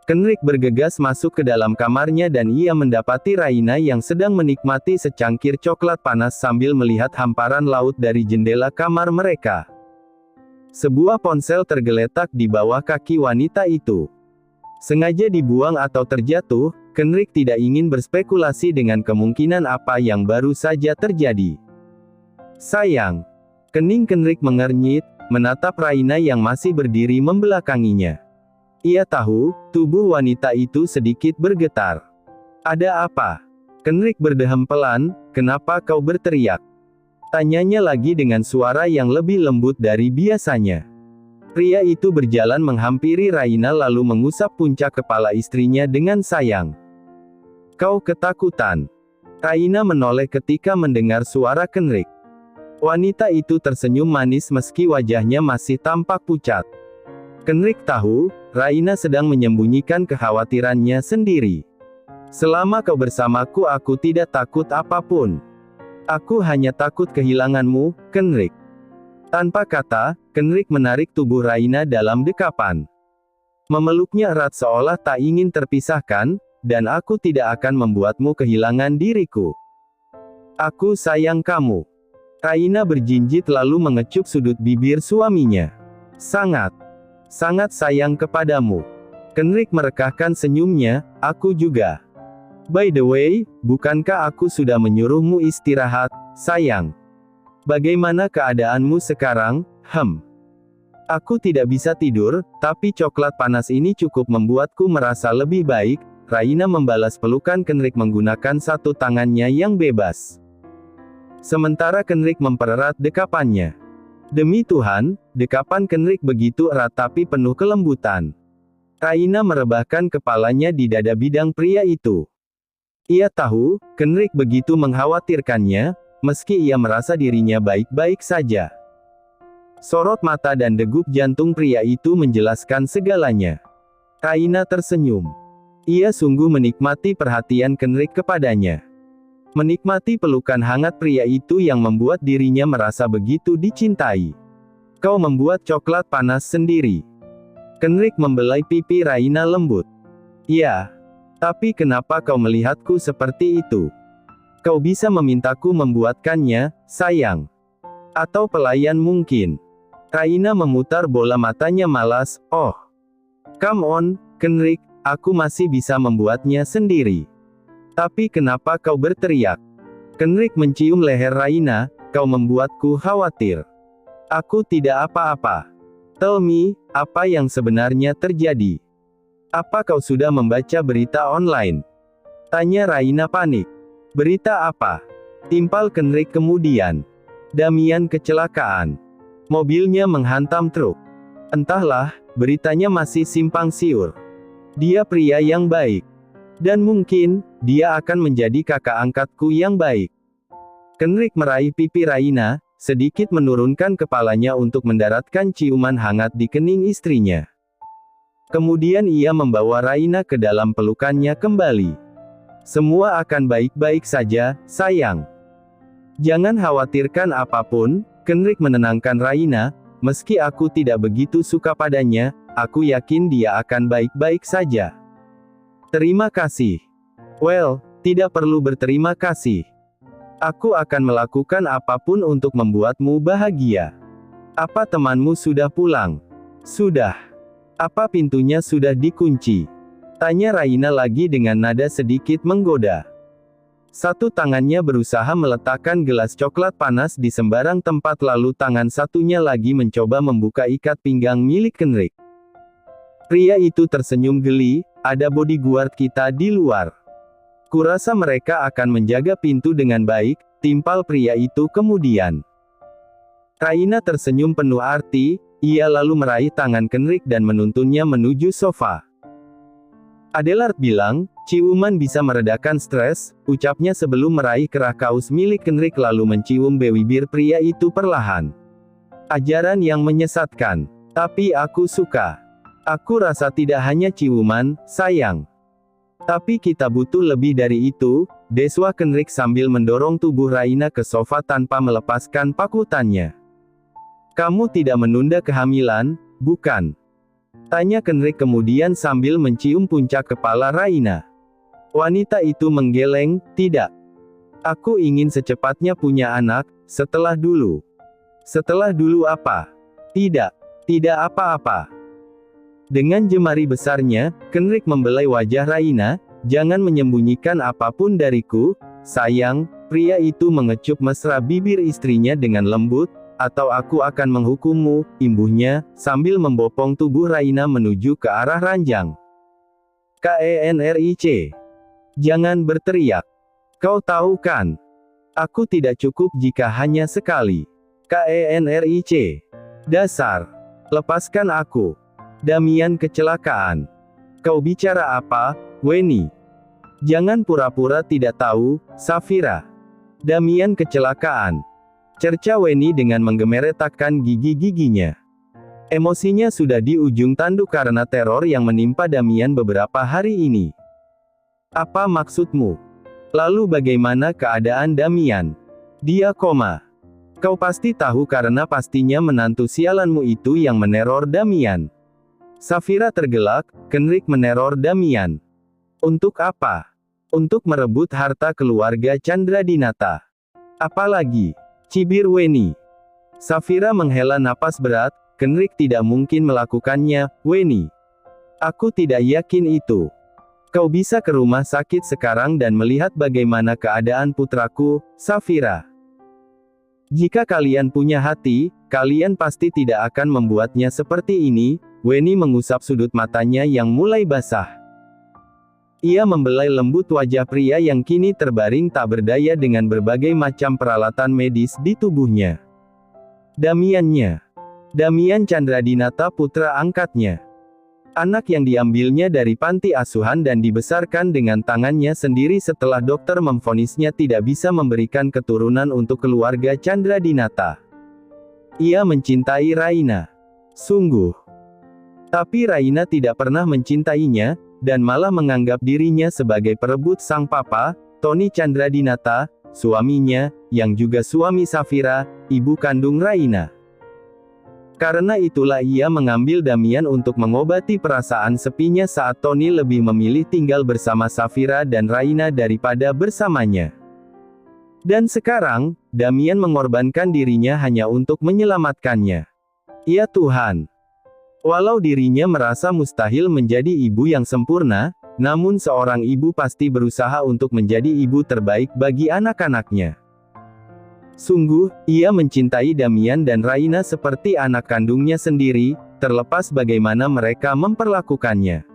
Kenrick bergegas masuk ke dalam kamarnya dan ia mendapati Raina yang sedang menikmati secangkir coklat panas sambil melihat hamparan laut dari jendela kamar mereka. Sebuah ponsel tergeletak di bawah kaki wanita itu. Sengaja dibuang atau terjatuh, Kenrick tidak ingin berspekulasi dengan kemungkinan apa yang baru saja terjadi. Sayang. Kening Kenrick mengernyit, menatap Raina yang masih berdiri membelakanginya. Ia tahu, tubuh wanita itu sedikit bergetar. Ada apa? Kenrick berdehem pelan, kenapa kau berteriak? Tanyanya lagi dengan suara yang lebih lembut dari biasanya. Pria itu berjalan menghampiri Raina lalu mengusap puncak kepala istrinya dengan sayang. Kau ketakutan. Raina menoleh ketika mendengar suara Kenrick. Wanita itu tersenyum manis meski wajahnya masih tampak pucat. Kenrick tahu, Raina sedang menyembunyikan kekhawatirannya sendiri. Selama kau bersamaku aku tidak takut apapun. Aku hanya takut kehilanganmu, Kenrick. Tanpa kata, Kenrick menarik tubuh Raina dalam dekapan. Memeluknya erat seolah tak ingin terpisahkan, dan aku tidak akan membuatmu kehilangan diriku. Aku sayang kamu. Raina berjinjit lalu mengecup sudut bibir suaminya. Sangat sayang kepadamu. Kenrick merekahkan senyumnya, aku juga. By the way, bukankah aku sudah menyuruhmu istirahat, sayang? Bagaimana keadaanmu sekarang, Aku tidak bisa tidur, tapi coklat panas ini cukup membuatku merasa lebih baik. Raina membalas pelukan Kenrick menggunakan satu tangannya yang bebas. Sementara Kenrick mempererat dekapannya. Demi Tuhan, dekapan Kenrick begitu erat tapi penuh kelembutan. Raina merebahkan kepalanya di dada bidang pria itu. Ia tahu, Kenrick begitu mengkhawatirkannya, meski ia merasa dirinya baik-baik saja. Sorot mata dan degup jantung pria itu menjelaskan segalanya. Raina tersenyum. Ia sungguh menikmati perhatian Kenrick kepadanya. Menikmati pelukan hangat pria itu yang membuat dirinya merasa begitu dicintai. Kau membuat coklat panas sendiri. Kenrick membelai pipi Raina lembut. Ya. Tapi kenapa kau melihatku seperti itu? Kau bisa memintaku membuatkannya, sayang. Atau pelayan mungkin. Raina memutar bola matanya malas, oh. Come on, Kenrick, aku masih bisa membuatnya sendiri. Tapi kenapa kau berteriak? Kenrick mencium leher Raina, kau membuatku khawatir. Aku tidak apa-apa. Tell me, apa yang sebenarnya terjadi? Apa kau sudah membaca berita online? Tanya Raina panik. Berita apa? Timpal Kenrick kemudian. Damian kecelakaan. Mobilnya menghantam truk. Entahlah, beritanya masih simpang siur. Dia pria yang baik. Dan mungkin, dia akan menjadi kakak angkatku yang baik. Kenrick meraih pipi Raina, sedikit menurunkan kepalanya untuk mendaratkan ciuman hangat di kening istrinya. Kemudian ia membawa Raina ke dalam pelukannya kembali. Semua akan baik-baik saja, sayang. Jangan khawatirkan apapun, Kenrick menenangkan Raina, meski aku tidak begitu suka padanya, aku yakin dia akan baik-baik saja. Terima kasih. Well, tidak perlu berterima kasih. Aku akan melakukan apapun untuk membuatmu bahagia. Apa temanmu sudah pulang? Sudah. Apa pintunya sudah dikunci? Tanya Raina lagi dengan nada sedikit menggoda. Satu tangannya berusaha meletakkan gelas coklat panas di sembarang tempat lalu tangan satunya lagi mencoba membuka ikat pinggang milik Kenrick. Pria itu tersenyum geli, ada bodyguard kita di luar. Kurasa mereka akan menjaga pintu dengan baik, timpal pria itu kemudian. Raina tersenyum penuh arti, ia lalu meraih tangan Kenrick dan menuntunnya menuju sofa. Adelard bilang, ciuman bisa meredakan stres, ucapnya sebelum meraih kerah kaus milik Kenrick lalu mencium bibir pria itu perlahan. Ajaran yang menyesatkan. Tapi aku suka. Aku rasa tidak hanya ciuman, sayang. Tapi kita butuh lebih dari itu, deswa Kenrick sambil mendorong tubuh Raina ke sofa tanpa melepaskan pakutannya. Kamu tidak menunda kehamilan, bukan? Tanya Kenrick kemudian sambil mencium puncak kepala Raina. Wanita itu menggeleng, tidak. Aku ingin secepatnya punya anak, setelah dulu. Setelah dulu apa? Tidak. Tidak apa-apa. Dengan jemari besarnya, Kenrick membelai wajah Raina, jangan menyembunyikan apapun dariku, sayang. Pria itu mengecup mesra bibir istrinya dengan lembut, atau aku akan menghukummu, imbuhnya, sambil membopong tubuh Raina menuju ke arah ranjang. Kenric. Jangan berteriak. Kau tahu kan? Aku tidak cukup jika hanya sekali. Kenric. Dasar. Lepaskan aku. Damian kecelakaan. Kau bicara apa, Weni? Jangan pura-pura tidak tahu, Safira. Damian kecelakaan. Cerca Weni dengan menggemeretakkan gigi-giginya. Emosinya sudah di ujung tanduk karena teror yang menimpa Damian beberapa hari ini. Apa maksudmu? Lalu bagaimana keadaan Damian? Dia koma. Kau pasti tahu karena pastinya menantu sialanmu itu yang meneror Damian. Safira tergelak, Kenrick meneror Damian. Untuk apa? Untuk merebut harta keluarga Chandradinata. Apalagi? Cibir Weni. Safira menghela napas berat, Kenrick tidak mungkin melakukannya, Weni. Aku tidak yakin itu. Kau bisa ke rumah sakit sekarang dan melihat bagaimana keadaan putraku, Safira. Jika kalian punya hati, kalian pasti tidak akan membuatnya seperti ini. Weni mengusap sudut matanya yang mulai basah. Ia membelai lembut wajah pria yang kini terbaring tak berdaya dengan berbagai macam peralatan medis di tubuhnya. Damiannya. Damian Chandradinata putra angkatnya. Anak yang diambilnya dari panti asuhan dan dibesarkan dengan tangannya sendiri setelah dokter memvonisnya tidak bisa memberikan keturunan untuk keluarga Chandradinata. Ia mencintai Raina. Sungguh. Tapi Raina tidak pernah mencintainya, dan malah menganggap dirinya sebagai perebut sang papa, Tony Chandradinata, suaminya, yang juga suami Safira, ibu kandung Raina. Karena itulah ia mengambil Damian untuk mengobati perasaan sepinya saat Tony lebih memilih tinggal bersama Safira dan Raina daripada bersamanya. Dan sekarang, Damian mengorbankan dirinya hanya untuk menyelamatkannya. Ya Tuhan. Walau dirinya merasa mustahil menjadi ibu yang sempurna, namun seorang ibu pasti berusaha untuk menjadi ibu terbaik bagi anak-anaknya. Sungguh, ia mencintai Damian dan Raina seperti anak kandungnya sendiri, terlepas bagaimana mereka memperlakukannya.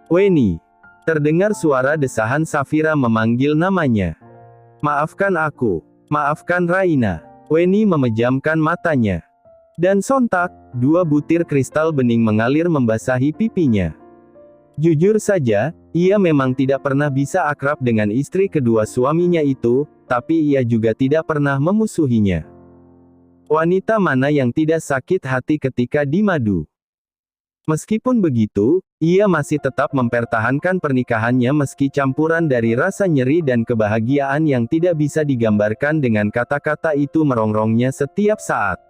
Weni. Terdengar suara desahan Safira memanggil namanya. Maafkan aku. Maafkan Raina. Weni memejamkan matanya. Dan sontak, 2 butir kristal bening mengalir membasahi pipinya. Jujur saja, ia memang tidak pernah bisa akrab dengan istri kedua suaminya itu, tapi ia juga tidak pernah memusuhinya. Wanita mana yang tidak sakit hati ketika dimadu? Meskipun begitu, ia masih tetap mempertahankan pernikahannya meski campuran dari rasa nyeri dan kebahagiaan yang tidak bisa digambarkan dengan kata-kata itu merongrongnya setiap saat.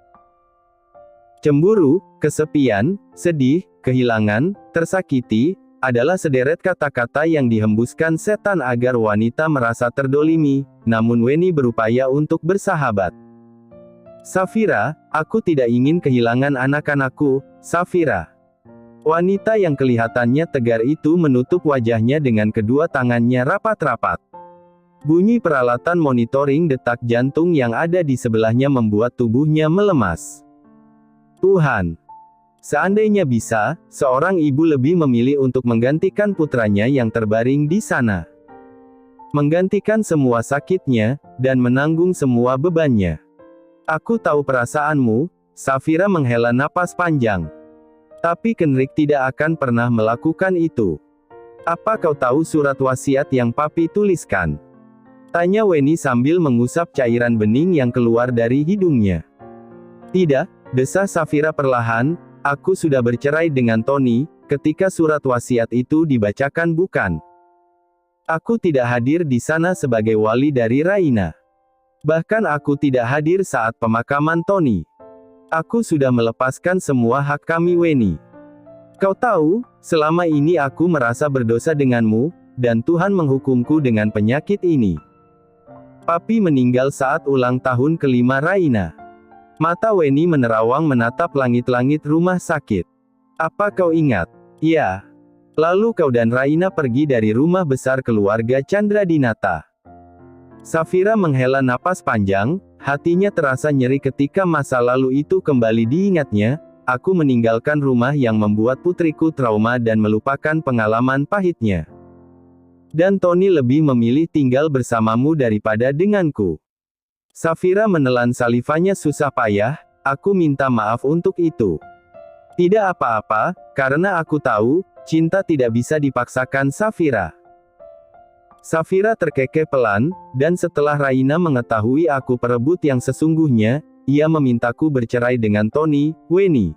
Cemburu, kesepian, sedih, kehilangan, tersakiti, adalah sederet kata-kata yang dihembuskan setan agar wanita merasa terdolimi, namun Weni berupaya untuk bersahabat. Safira, aku tidak ingin kehilangan anak-anakku, Safira. Wanita yang kelihatannya tegar itu menutup wajahnya dengan kedua tangannya rapat-rapat. Bunyi peralatan monitoring detak jantung yang ada di sebelahnya membuat tubuhnya melemas. Tuhan. Seandainya bisa, seorang ibu lebih memilih untuk menggantikan putranya yang terbaring di sana. Menggantikan semua sakitnya, dan menanggung semua bebannya. Aku tahu perasaanmu, Safira menghela napas panjang. Tapi Kenrick tidak akan pernah melakukan itu. Apa kau tahu surat wasiat yang papi tuliskan? Tanya Weni sambil mengusap cairan bening yang keluar dari hidungnya. Tidak, desah Safira perlahan. Aku sudah bercerai dengan Tony, ketika surat wasiat itu dibacakan bukan? Aku tidak hadir di sana sebagai wali dari Raina. Bahkan aku tidak hadir saat pemakaman Tony. Aku sudah melepaskan semua hak kami Weni. Kau tahu, selama ini aku merasa berdosa denganmu, dan Tuhan menghukumku dengan penyakit ini. Papi meninggal saat ulang tahun kelima Raina. Mata Weni menerawang menatap langit-langit rumah sakit. Apa kau ingat? Ya. Lalu kau dan Raina pergi dari rumah besar keluarga Chandradinata. Safira menghela napas panjang, hatinya terasa nyeri ketika masa lalu itu kembali diingatnya. Aku meninggalkan rumah yang membuat putriku trauma dan melupakan pengalaman pahitnya. Dan Tony lebih memilih tinggal bersamamu daripada denganku. Safira menelan salivanya susah payah, aku minta maaf untuk itu. Tidak apa-apa, karena aku tahu, cinta tidak bisa dipaksakan Safira. Safira terkekeh pelan, dan setelah Raina mengetahui aku perebut yang sesungguhnya, ia memintaku bercerai dengan Tony, Weni.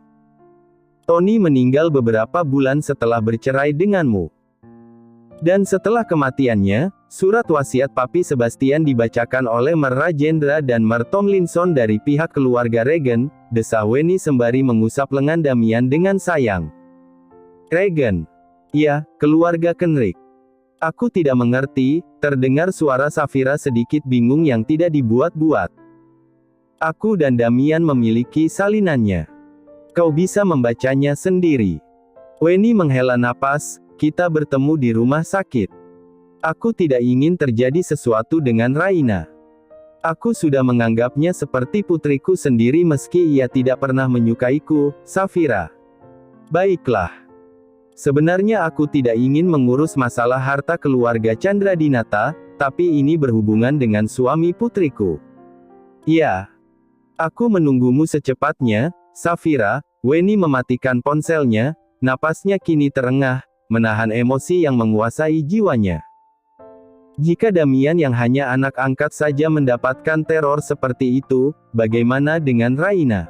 Tony meninggal beberapa bulan setelah bercerai denganmu. Dan setelah kematiannya, surat wasiat Papi Sebastian dibacakan oleh Mer Rajendra dan Mer Tomlinson dari pihak keluarga Regan, desah Weni sembari mengusap lengan Damian dengan sayang. Regan. Ya, keluarga Kenrick. Aku tidak mengerti, terdengar suara Safira sedikit bingung yang tidak dibuat-buat. Aku dan Damian memiliki salinannya. Kau bisa membacanya sendiri. Weni menghela napas, kita bertemu di rumah sakit. Aku tidak ingin terjadi sesuatu dengan Raina. Aku sudah menganggapnya seperti putriku sendiri meski ia tidak pernah menyukaiku, Safira. Baiklah. Sebenarnya aku tidak ingin mengurus masalah harta keluarga Chandradinata, tapi ini berhubungan dengan suami putriku. Ya. Aku menunggumu secepatnya, Safira. Weni mematikan ponselnya, napasnya kini terengah, menahan emosi yang menguasai jiwanya. Jika Damian yang hanya anak angkat saja mendapatkan teror seperti itu, bagaimana dengan Raina?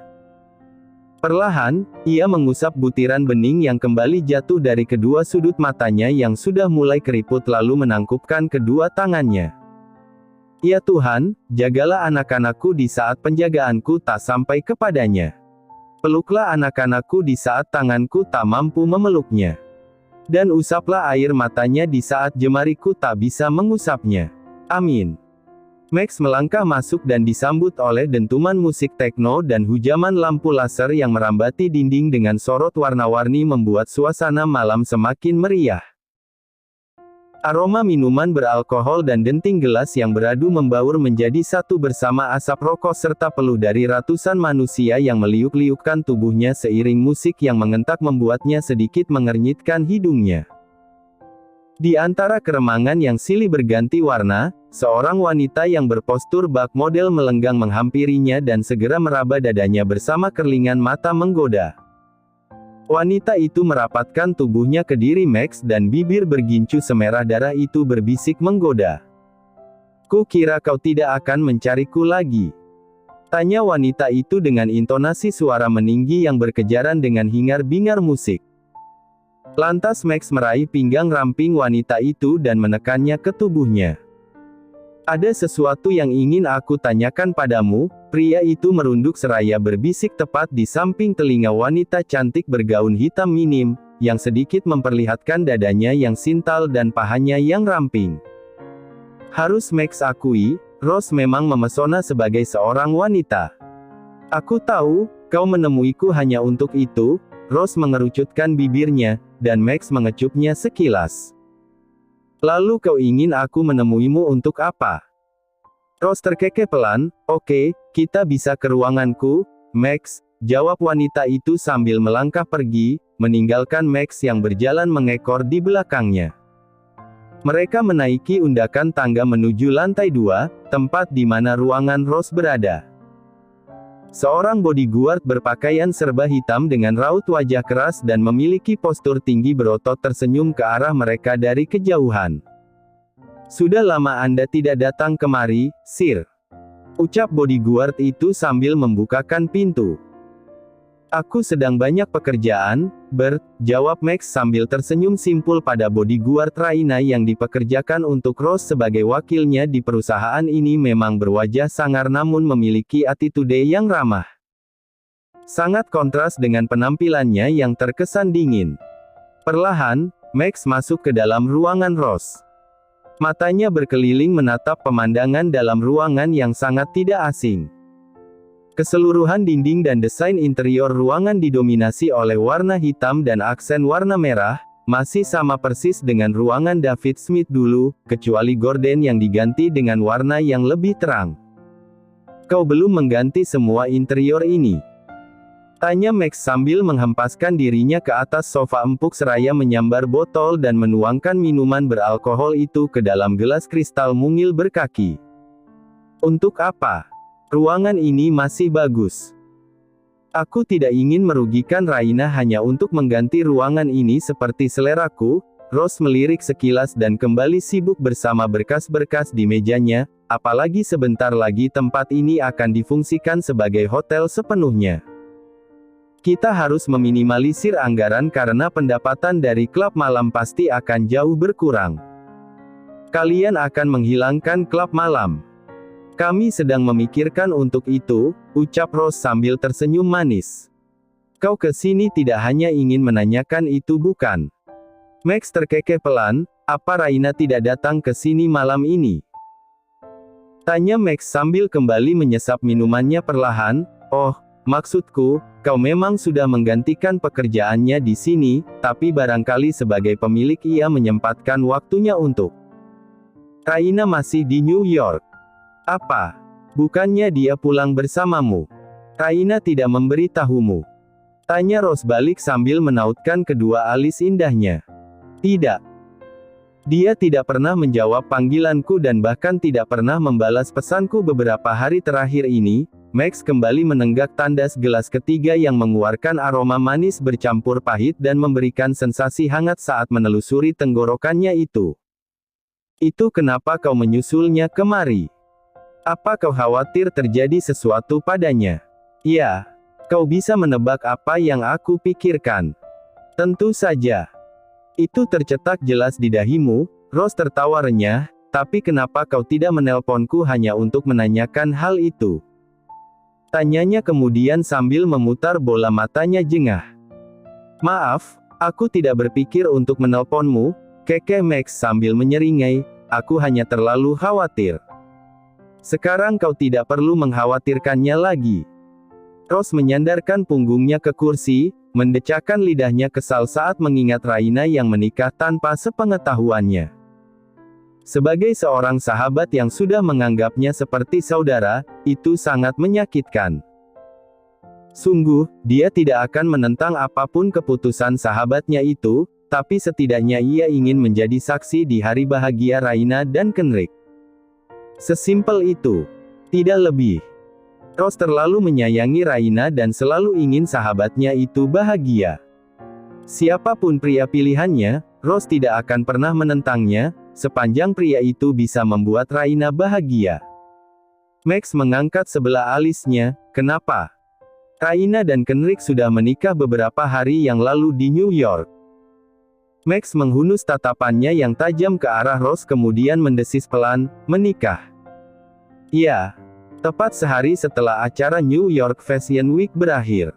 Perlahan, ia mengusap butiran bening yang kembali jatuh dari kedua sudut matanya yang sudah mulai keriput lalu menangkupkan kedua tangannya. Ya Tuhan, jagalah anak-anakku di saat penjagaanku tak sampai kepadanya. Peluklah anak-anakku di saat tanganku tak mampu memeluknya. Dan usaplah air matanya di saat jemariku tak bisa mengusapnya. Amin. Max melangkah masuk dan disambut oleh dentuman musik tekno dan hujaman lampu laser yang merambati dinding dengan sorot warna-warni membuat suasana malam semakin meriah. Aroma minuman beralkohol dan denting gelas yang beradu membaur menjadi satu bersama asap rokok serta peluh dari ratusan manusia yang meliuk-liukkan tubuhnya seiring musik yang mengentak membuatnya sedikit mengernyitkan hidungnya. Di antara keremangan yang silih berganti warna, seorang wanita yang berpostur bak model melenggang menghampirinya dan segera meraba dadanya bersama kerlingan mata menggoda. Wanita itu merapatkan tubuhnya ke diri Max dan bibir bergincu semerah darah itu berbisik menggoda. Ku kira kau tidak akan mencariku lagi. Tanya wanita itu dengan intonasi suara meninggi yang berkejaran dengan hingar-bingar musik. Lantas Max meraih pinggang ramping wanita itu dan menekannya ke tubuhnya. Ada sesuatu yang ingin aku tanyakan padamu, pria itu merunduk seraya berbisik tepat di samping telinga wanita cantik bergaun hitam minim, yang sedikit memperlihatkan dadanya yang sintal dan pahanya yang ramping. Harus Max akui, Rose memang memesona sebagai seorang wanita. Aku tahu, kau menemuiku hanya untuk itu. Rose mengerucutkan bibirnya, dan Max mengecupnya sekilas. Lalu kau ingin aku menemuimu untuk apa? Rose terkekeh pelan, oke, kita bisa ke ruanganku, Max, jawab wanita itu sambil melangkah pergi, meninggalkan Max yang berjalan mengekor di belakangnya. Mereka menaiki undakan tangga menuju lantai 2, tempat di mana ruangan Rose berada. Seorang bodyguard berpakaian serba hitam dengan raut wajah keras dan memiliki postur tinggi berotot tersenyum ke arah mereka dari kejauhan. Sudah lama Anda tidak datang kemari, Sir. Ucap bodyguard itu sambil membukakan pintu. Aku sedang banyak pekerjaan, Bert, jawab Max sambil tersenyum simpul pada bodyguard Raina yang dipekerjakan untuk Rose sebagai wakilnya di perusahaan ini memang berwajah sangar namun memiliki attitude yang ramah. Sangat kontras dengan penampilannya yang terkesan dingin. Perlahan, Max masuk ke dalam ruangan Rose. Matanya berkeliling menatap pemandangan dalam ruangan yang sangat tidak asing. Keseluruhan dinding dan desain interior ruangan didominasi oleh warna hitam dan aksen warna merah, masih sama persis dengan ruangan David Smith dulu, kecuali gorden yang diganti dengan warna yang lebih terang. Kau belum mengganti semua interior ini? Tanya Max sambil menghempaskan dirinya ke atas sofa empuk seraya menyambar botol dan menuangkan minuman beralkohol itu ke dalam gelas kristal mungil berkaki. Untuk apa? Ruangan ini masih bagus. Aku tidak ingin merugikan Raina hanya untuk mengganti ruangan ini seperti seleraku. Rose melirik sekilas dan kembali sibuk bersama berkas-berkas di mejanya, apalagi sebentar lagi tempat ini akan difungsikan sebagai hotel sepenuhnya. Kita harus meminimalisir anggaran karena pendapatan dari klub malam pasti akan jauh berkurang. Kalian akan menghilangkan klub malam. Kami sedang memikirkan untuk itu, ucap Rose sambil tersenyum manis. Kau ke sini tidak hanya ingin menanyakan itu bukan? Max terkekeh pelan, apa Raina tidak datang ke sini malam ini? Tanya Max sambil kembali menyesap minumannya perlahan. Oh, maksudku, kau memang sudah menggantikan pekerjaannya di sini, tapi barangkali sebagai pemilik ia menyempatkan waktunya untuk. Raina masih di New York. Apa? Bukannya dia pulang bersamamu? Raina tidak memberitahumu? Tanya Rose balik sambil menautkan kedua alis indahnya. Tidak. Dia tidak pernah menjawab panggilanku dan bahkan tidak pernah membalas pesanku beberapa hari terakhir ini. Max kembali menenggak tandas gelas ketiga yang mengeluarkan aroma manis bercampur pahit dan memberikan sensasi hangat saat menelusuri tenggorokannya itu. Itu kenapa kau menyusulnya kemari? Apa kau khawatir terjadi sesuatu padanya? Ya, kau bisa menebak apa yang aku pikirkan. Tentu saja. Itu tercetak jelas di dahimu. Rose tertawa renyah, tapi kenapa kau tidak menelponku hanya untuk menanyakan hal itu? Tanyanya kemudian sambil memutar bola matanya jengah. Maaf, aku tidak berpikir untuk menelponmu, kekeh Max sambil menyeringai, aku hanya terlalu khawatir. Sekarang kau tidak perlu mengkhawatirkannya lagi. Rose menyandarkan punggungnya ke kursi, mendecakkan lidahnya kesal saat mengingat Raina yang menikah tanpa sepengetahuannya. Sebagai seorang sahabat yang sudah menganggapnya seperti saudara, itu sangat menyakitkan. Sungguh, dia tidak akan menentang apapun keputusan sahabatnya itu, tapi setidaknya ia ingin menjadi saksi di hari bahagia Raina dan Kenrick. Sesimpel itu. Tidak lebih. Rose terlalu menyayangi Raina dan selalu ingin sahabatnya itu bahagia. Siapapun pria pilihannya, Rose tidak akan pernah menentangnya, sepanjang pria itu bisa membuat Raina bahagia. Max mengangkat sebelah alisnya, kenapa? Raina dan Kenrick sudah menikah beberapa hari yang lalu di New York. Max menghunus tatapannya yang tajam ke arah Rose kemudian mendesis pelan, menikah. Ya. Tepat sehari setelah acara New York Fashion Week berakhir.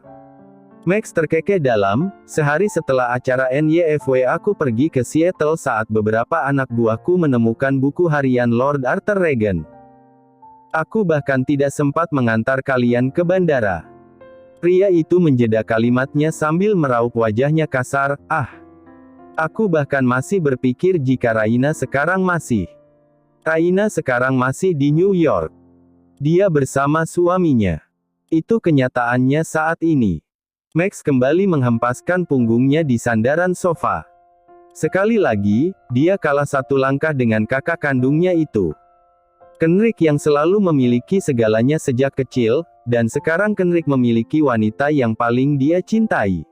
Max terkekeh dalam, sehari setelah acara NYFW aku pergi ke Seattle saat beberapa anak buahku menemukan buku harian Lord Arthur Regan. Aku bahkan tidak sempat mengantar kalian ke bandara. Pria itu menjeda kalimatnya sambil meraup wajahnya kasar, Aku bahkan masih berpikir jika Raina sekarang masih di New York. Dia bersama suaminya. Itu kenyataannya saat ini. Max kembali menghempaskan punggungnya di sandaran sofa. Sekali lagi, dia kalah satu langkah dengan kakak kandungnya itu. Kenrick yang selalu memiliki segalanya sejak kecil, dan sekarang Kenrick memiliki wanita yang paling dia cintai.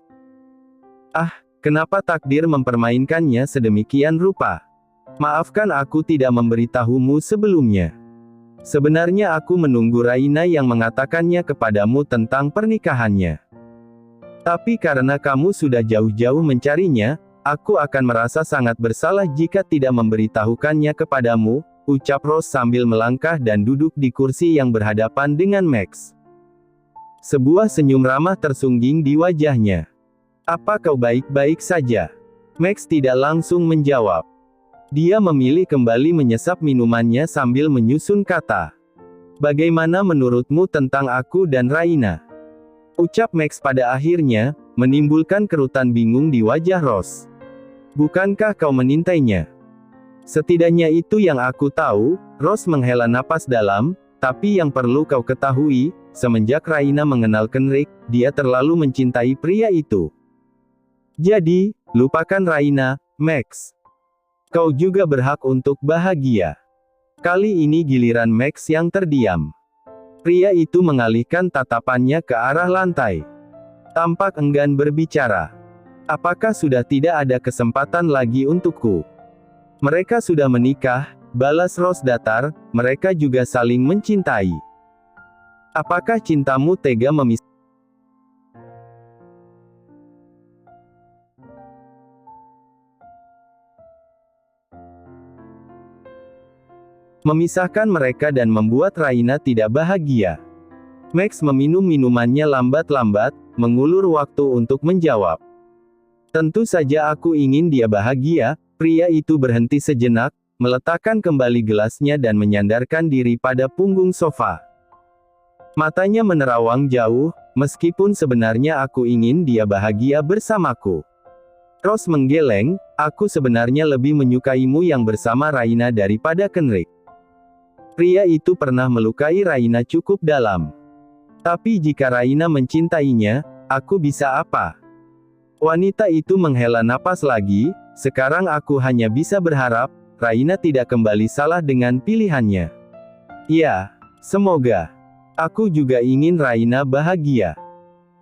Kenapa takdir mempermainkannya sedemikian rupa? Maafkan aku tidak memberitahumu sebelumnya. Sebenarnya aku menunggu Raina yang mengatakannya kepadamu tentang pernikahannya. Tapi karena kamu sudah jauh-jauh mencarinya, aku akan merasa sangat bersalah jika tidak memberitahukannya kepadamu, ucap Rose sambil melangkah dan duduk di kursi yang berhadapan dengan Max. Sebuah senyum ramah tersungging di wajahnya. Apa kau baik-baik saja? Max tidak langsung menjawab. Dia memilih kembali menyesap minumannya sambil menyusun kata. Bagaimana menurutmu tentang aku dan Raina? Ucap Max pada akhirnya, menimbulkan kerutan bingung di wajah Rose. Bukankah kau menintainya? Setidaknya itu yang aku tahu. Rose menghela napas dalam, tapi yang perlu kau ketahui, semenjak Raina mengenal Kenrick, dia terlalu mencintai pria itu. Jadi, lupakan Raina, Max. Kau juga berhak untuk bahagia. Kali ini giliran Max yang terdiam. Pria itu mengalihkan tatapannya ke arah lantai. Tampak enggan berbicara. Apakah sudah tidak ada kesempatan lagi untukku? Mereka sudah menikah, balas Rose datar, mereka juga saling mencintai. Apakah cintamu tega memisahkan mereka dan membuat Raina tidak bahagia? Max meminum minumannya lambat-lambat, mengulur waktu untuk menjawab. Tentu saja aku ingin dia bahagia. Pria itu berhenti sejenak, meletakkan kembali gelasnya dan menyandarkan diri pada punggung sofa. Matanya menerawang jauh, meskipun sebenarnya aku ingin dia bahagia bersamaku. Rose menggeleng, aku sebenarnya lebih menyukaimu yang bersama Raina daripada Kenrick. Pria itu pernah melukai Raina cukup dalam. Tapi jika Raina mencintainya, aku bisa apa? Wanita itu menghela napas lagi, sekarang aku hanya bisa berharap, Raina tidak kembali salah dengan pilihannya. Ya, semoga. Aku juga ingin Raina bahagia.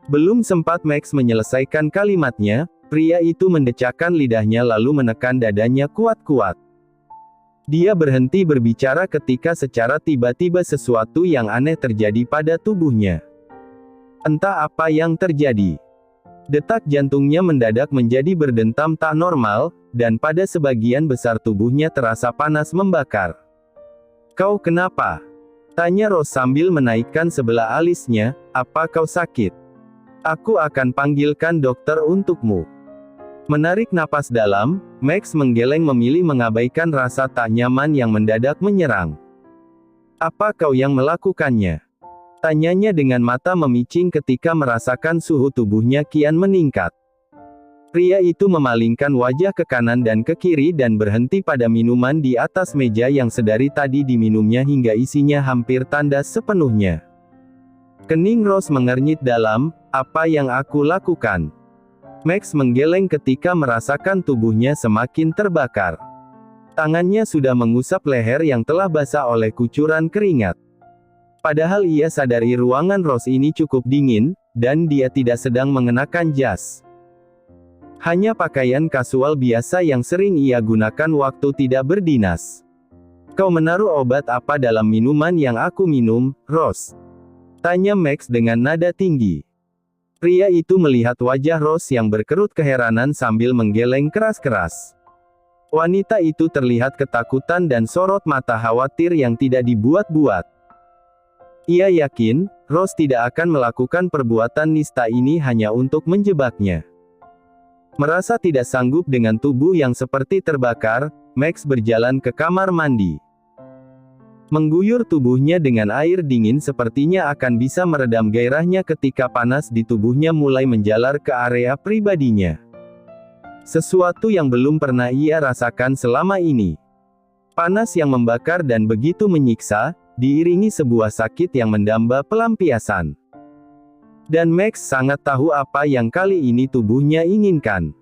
Belum sempat Max menyelesaikan kalimatnya, pria itu mendecakkan lidahnya lalu menekan dadanya kuat-kuat. Dia berhenti berbicara ketika secara tiba-tiba sesuatu yang aneh terjadi pada tubuhnya. Entah apa yang terjadi. Detak jantungnya mendadak menjadi berdentam tak normal, dan pada sebagian besar tubuhnya terasa panas membakar. Kau kenapa? Tanya Rose sambil menaikkan sebelah alisnya, apa kau sakit? Aku akan panggilkan dokter untukmu. Menarik napas dalam, Max menggeleng memilih mengabaikan rasa tak nyaman yang mendadak menyerang. Apa kau yang melakukannya? Tanyanya dengan mata memicing ketika merasakan suhu tubuhnya kian meningkat. Pria itu memalingkan wajah ke kanan dan ke kiri dan berhenti pada minuman di atas meja yang sedari tadi diminumnya hingga isinya hampir tandas sepenuhnya. Kening Rose mengernyit dalam, apa yang aku lakukan? Max menggeleng ketika merasakan tubuhnya semakin terbakar. Tangannya sudah mengusap leher yang telah basah oleh kucuran keringat. Padahal ia sadari ruangan Rose ini cukup dingin, dan dia tidak sedang mengenakan jas. Hanya pakaian kasual biasa yang sering ia gunakan waktu tidak berdinas. Kau menaruh obat apa dalam minuman yang aku minum, Rose? Tanya Max dengan nada tinggi. Pria itu melihat wajah Rose yang berkerut keheranan sambil menggeleng keras-keras. Wanita itu terlihat ketakutan dan sorot mata khawatir yang tidak dibuat-buat. Ia yakin, Rose tidak akan melakukan perbuatan nista ini hanya untuk menjebaknya. Merasa tidak sanggup dengan tubuh yang seperti terbakar, Max berjalan ke kamar mandi. Mengguyur tubuhnya dengan air dingin sepertinya akan bisa meredam gairahnya ketika panas di tubuhnya mulai menjalar ke area pribadinya. Sesuatu yang belum pernah ia rasakan selama ini. Panas yang membakar dan begitu menyiksa, diiringi sebuah sakit yang mendamba pelampiasan. Dan Max sangat tahu apa yang kali ini tubuhnya inginkan.